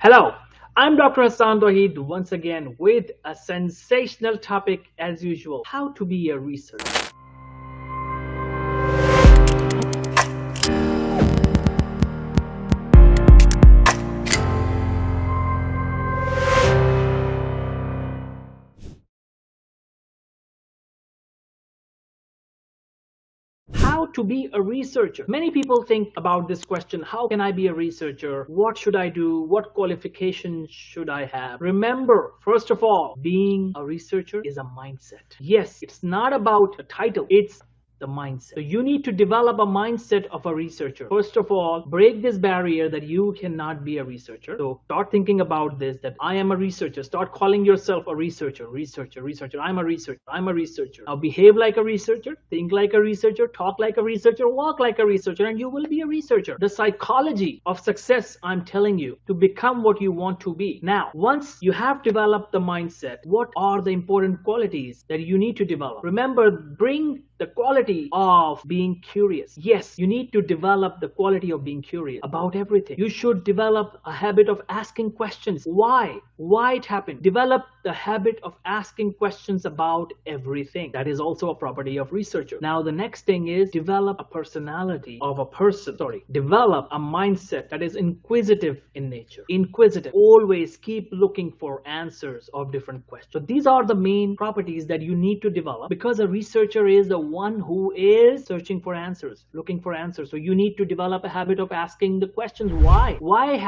Hello, I'm Dr. Hassaan Tohid once again with a sensational topic as usual, how to be a researcher. How to be a researcher. Many people think about this question, how can I be a researcher? What should I do? What qualifications should I have? Remember, first of all, being a researcher is a mindset. Yes, it's not about a title, it's the mindset. So you need to develop a mindset of a researcher. First of all, break this barrier that you cannot be a researcher. So start thinking about this, that I am a researcher. Start calling yourself a researcher. I'm a researcher. Now behave like a researcher, think like a researcher, talk like a researcher, walk like a researcher, and you will be a researcher. The psychology of success, I'm telling you, to become what you want to be. Now, once you have developed the mindset, what are the important qualities that you need to develop? Remember, bring the quality of being curious. Yes, you need to develop the quality of being curious about everything. You should develop a habit of asking questions. Why it happened. Develop the habit of asking questions about everything. That is also a property of researcher. Now the next thing is develop a personality of a person. Develop a mindset that is inquisitive in nature. Inquisitive. Always keep looking for answers of different questions. So these are the main properties that you need to develop, because a researcher is the one who is searching for answers, looking for answers. So you need to develop a habit of asking the questions why it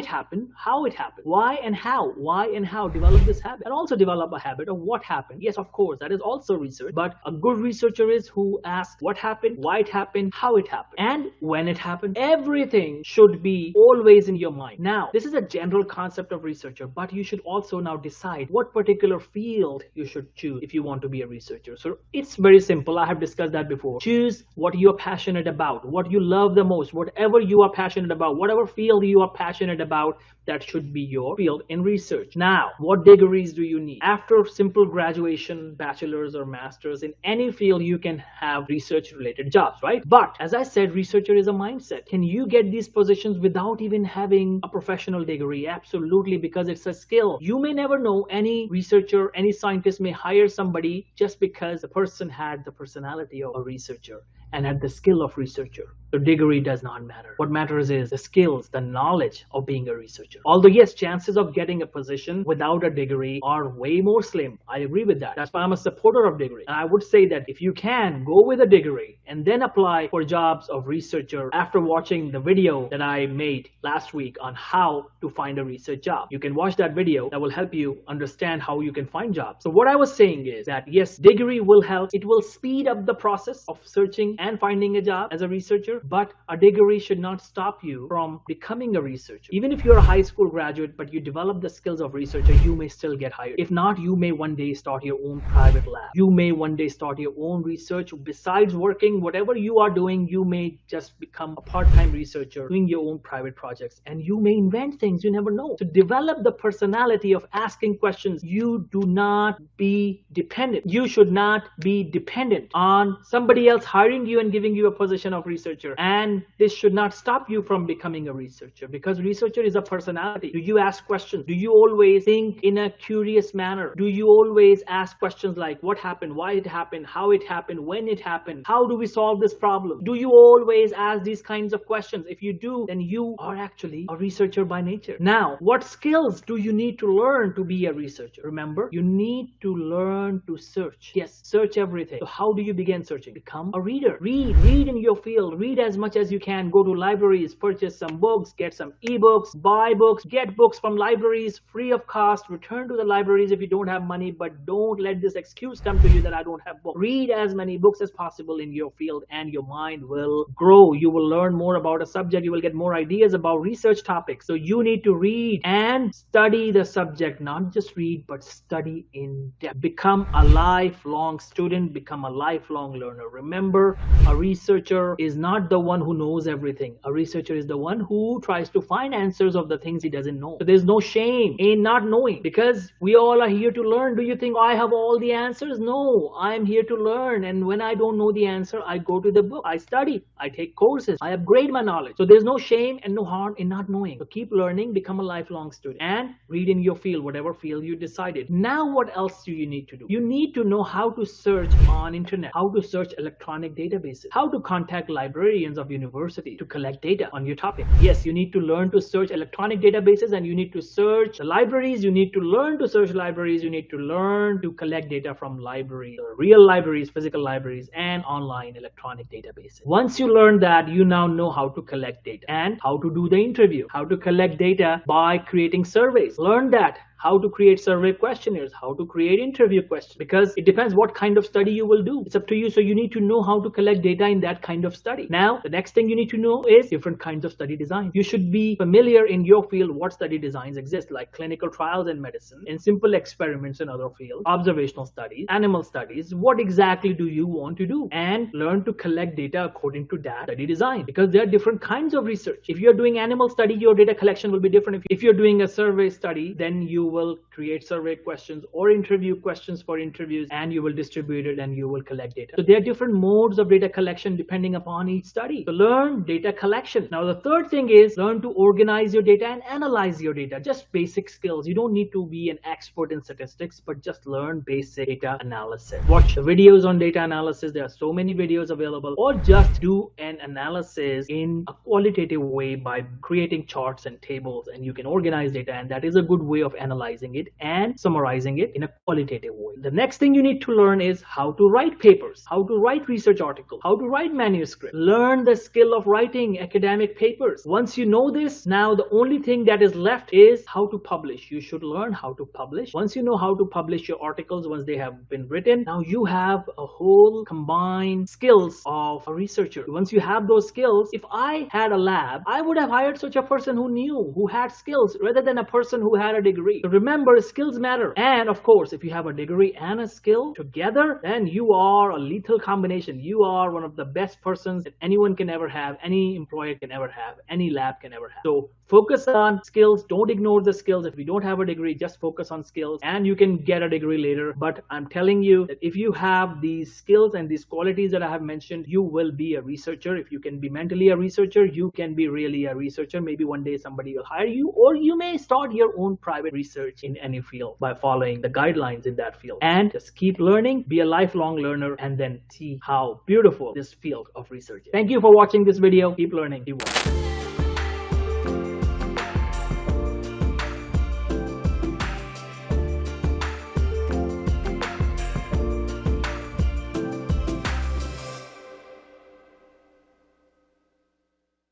happened, how it happened, why and how. Develop this habit, and also develop a habit of what happened. Yes, of course, that is also research, but a good researcher is who asks what happened, why it happened, how it happened, and when it happened. Everything should be always in your mind. Now, this is a general concept of researcher, but you should also now decide what particular field you should choose if you want to be a researcher. So it's very simple. I have discussed that before. Choose what you're passionate about, what you love the most, whatever you are passionate about, whatever field you are passionate about, that should be your field in research. Now, what degrees do you need? After simple graduation, bachelor's or master's, in any field you can have research related jobs, right? But as I said, researcher is a mindset. Can you get these positions without even having a professional degree? Absolutely, because it's a skill. You may never know. Any researcher, any scientist may hire somebody just because the person had the personality of a researcher and had the skill of researcher. The degree does not matter. What matters is the skills, the knowledge of being a researcher. Although yes, chances of getting a position without a degree are way more slim. I agree with that. That's why I'm a supporter of degree. And I would say that if you can, go with a degree and then apply for jobs of researcher after watching the video that I made last week on how to find a research job. You can watch that video. That will help you understand how you can find jobs. So what I was saying is that yes, degree will help. It will speed up the process of searching and finding a job as a researcher, but a degree should not stop you from becoming a researcher. Even if you're a high school graduate, but you develop the skills of researcher, you may still get hired. If not, you may one day start your own private lab. You may one day start your own research. Besides working, whatever you are doing, you may just become a part-time researcher doing your own private projects, and you may invent things. You never know. So develop the personality of asking questions. You do not be dependent. You should not be dependent on somebody else hiring you and giving you a position of researcher. And this should not stop you from becoming a researcher, because researcher is a personality. Do you ask questions? Do you always think in a curious manner? Do you always ask questions like what happened, why it happened, how it happened, when it happened, how do we solve this problem? Do you always ask these kinds of questions? If you do, then you are actually a researcher by nature. Now, what skills do you need to learn to be a researcher? Remember, you need to learn to search. Yes, search everything. So how do you begin searching? Become a reader. Read in your field. Read as much as you can. Go to libraries, purchase some books, get some ebooks, buy books, get books from libraries free of cost. Return to the libraries if you don't have money, but don't let this excuse come to you that I don't have books. Read as many books as possible in your field, and your mind will grow. You will learn more about a subject. You will get more ideas about research topics. So you need to read and study the subject. Not just read, but study in depth. Become a lifelong student. Become a lifelong learner. Remember, a researcher is not not the one who knows everything. A researcher is the one who tries to find answers of the things he doesn't know. So there's no shame in not knowing, because we all are here to learn. Do you think I have all the answers? No, I'm here to learn. And when I don't know the answer, I go to the book, I study, I take courses, I upgrade my knowledge. So there's no shame and no harm in not knowing. So keep learning, become a lifelong student, and read in your field, whatever field you decided. Now what else do you need to do? You need to know how to search on internet, how to search electronic databases, how to contact librarians of university to collect data on your topic. Yes, you need to learn to search electronic databases, and you need to search the libraries. You need to learn to search libraries. You need to learn to collect data from libraries, real libraries, physical libraries, and online electronic databases. Once you learn that, you now know how to collect data and how to do the interview, how to collect data by creating surveys. Learn that. How to create survey questionnaires, how to create interview questions, because it depends what kind of study you will do. It's up to you. So you need to know how to collect data in that kind of study. Now, the next thing you need to know is different kinds of study design. You should be familiar in your field what study designs exist, like clinical trials in medicine, and simple experiments in other fields, observational studies, animal studies. What exactly do you want to do? And learn to collect data according to that study design, because there are different kinds of research. If you're doing animal study, your data collection will be different. If you're doing a survey study, then you will create survey questions or interview questions for interviews, and you will distribute it and you will collect data. So there are different modes of data collection depending upon each study. So learn data collection. Now the third thing is learn to organize your data and analyze your data. Just basic skills. You don't need to be an expert in statistics, but just learn basic data analysis. Watch the videos on data analysis. There are so many videos available, or just do an analysis in a qualitative way by creating charts and tables, and you can organize data, and that is a good way of analyzing it and summarizing it in a qualitative way. The next thing you need to learn is how to write papers, how to write research articles, how to write manuscripts. Learn the skill of writing academic papers. Once you know this, now the only thing that is left is how to publish. You should learn how to publish. Once you know how to publish your articles, once they have been written, now you have a whole combined skills of a researcher. Once you have those skills, if I had a lab, I would have hired such a person who knew, who had skills, rather than a person who had a degree. So remember, skills matter. And of course, if you have a degree and a skill together, then you are a lethal combination. You are one of the best persons that anyone can ever have, any employer can ever have, any lab can ever have. So focus on skills. Don't ignore the skills. If you don't have a degree, just focus on skills, and you can get a degree later. But I'm telling you that if you have these skills and these qualities that I have mentioned, you will be a researcher. If you can be mentally a researcher, you can be really a researcher. Maybe one day somebody will hire you, or you may start your own private research in any field by following the guidelines in that field. And just keep learning, be a lifelong learner, and then see how beautiful this field of research is. Thank you for watching this video. Keep learning. Keep watching.